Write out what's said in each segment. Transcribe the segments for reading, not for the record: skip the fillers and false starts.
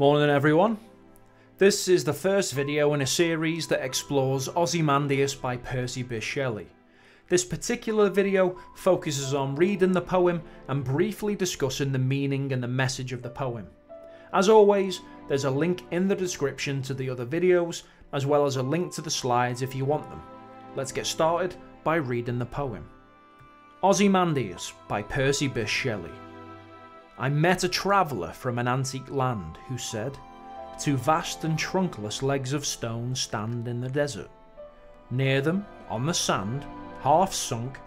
Morning everyone. This is the first video in a series that explores Ozymandias by Percy Bysshe Shelley. This particular video focuses on reading the poem and briefly discussing the meaning and the message of the poem. As always, there's a link in the description to the other videos, as well as a link to the slides if you want them. Let's get started by reading the poem. Ozymandias by Percy Bysshe Shelley. I met a traveller from an antique land who said, "Two vast and trunkless legs of stone stand in the desert. Near them, on the sand, half sunk,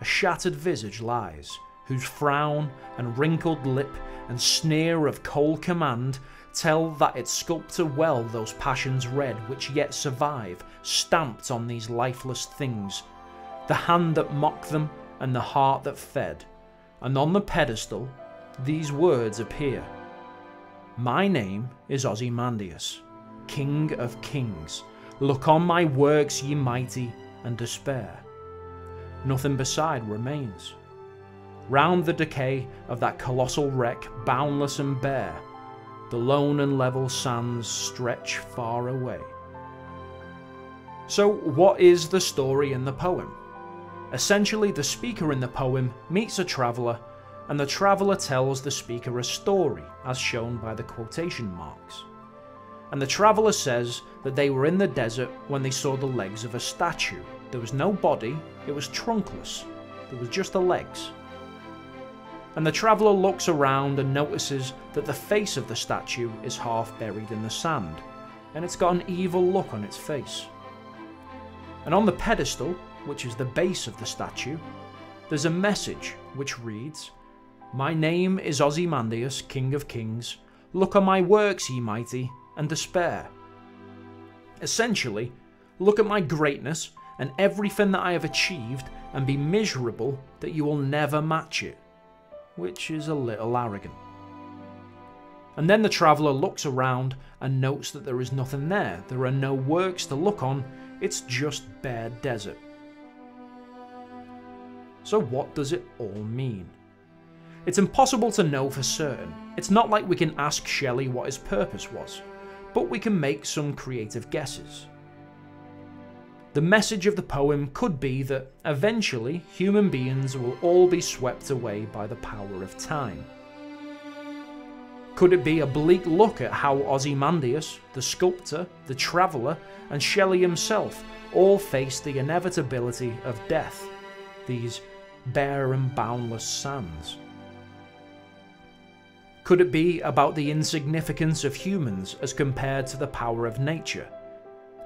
a shattered visage lies, whose frown and wrinkled lip and sneer of cold command tell that it sculptor well those passions red which yet survive, stamped on these lifeless things, the hand that mocked them and the heart that fed, and on the pedestal these words appear. My name is Ozymandias, King of Kings. Look on my works, ye mighty, and despair. Nothing beside remains. Round the decay of that colossal wreck, boundless and bare, the lone and level sands stretch far away." So what is the story in the poem? Essentially, the speaker in the poem meets a traveller, and the traveller tells the speaker a story, as shown by the quotation marks. And the traveller says that they were in the desert when they saw the legs of a statue. There was no body, it was trunkless, there was just the legs. And the traveller looks around and notices that the face of the statue is half buried in the sand, and it's got an evil look on its face. And on the pedestal, which is the base of the statue, there's a message which reads, "My name is Ozymandias, King of Kings. Look on my works, ye mighty, and despair." Essentially, look at my greatness and everything that I have achieved and be miserable that you will never match it, which is a little arrogant. And then the traveller looks around and notes that there is nothing there. There are no works to look on, it's just bare desert. So what does it all mean? It's impossible to know for certain. It's not like we can ask Shelley what his purpose was, but we can make some creative guesses. The message of the poem could be that eventually human beings will all be swept away by the power of time. Could it be a bleak look at how Ozymandias, the sculptor, the traveller, and Shelley himself all face the inevitability of death, these bare and boundless sands? Could it be about the insignificance of humans as compared to the power of nature?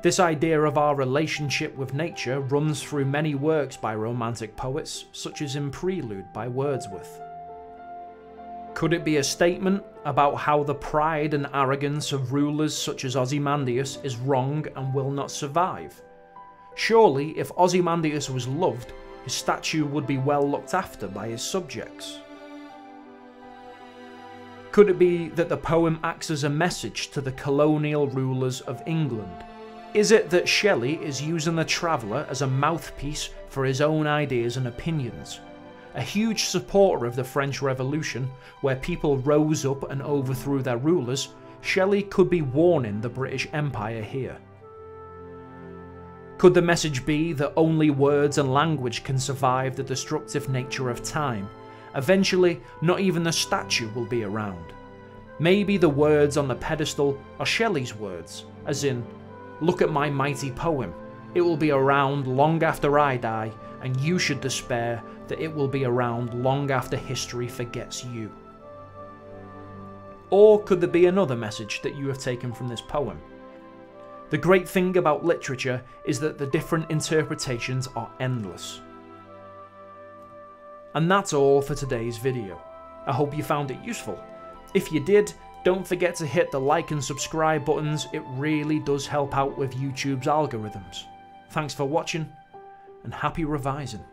This idea of our relationship with nature runs through many works by romantic poets, such as in Prelude by Wordsworth. Could it be a statement about how the pride and arrogance of rulers such as Ozymandias is wrong and will not survive? Surely, if Ozymandias was loved, his statue would be well looked after by his subjects. Could it be that the poem acts as a message to the colonial rulers of England? Is it that Shelley is using the traveller as a mouthpiece for his own ideas and opinions? A huge supporter of the French Revolution, where people rose up and overthrew their rulers, Shelley could be warning the British Empire here. Could the message be that only words and language can survive the destructive nature of time? Eventually, not even the statue will be around. Maybe the words on the pedestal are Shelley's words, as in, "Look at my mighty poem. It will be around long after I die, and you should despair that it will be around long after history forgets you." Or could there be another message that you have taken from this poem? The great thing about literature is that the different interpretations are endless. And that's all for today's video. I hope you found it useful. If you did, don't forget to hit the like and subscribe buttons, it really does help out with YouTube's algorithms. Thanks for watching, and happy revising.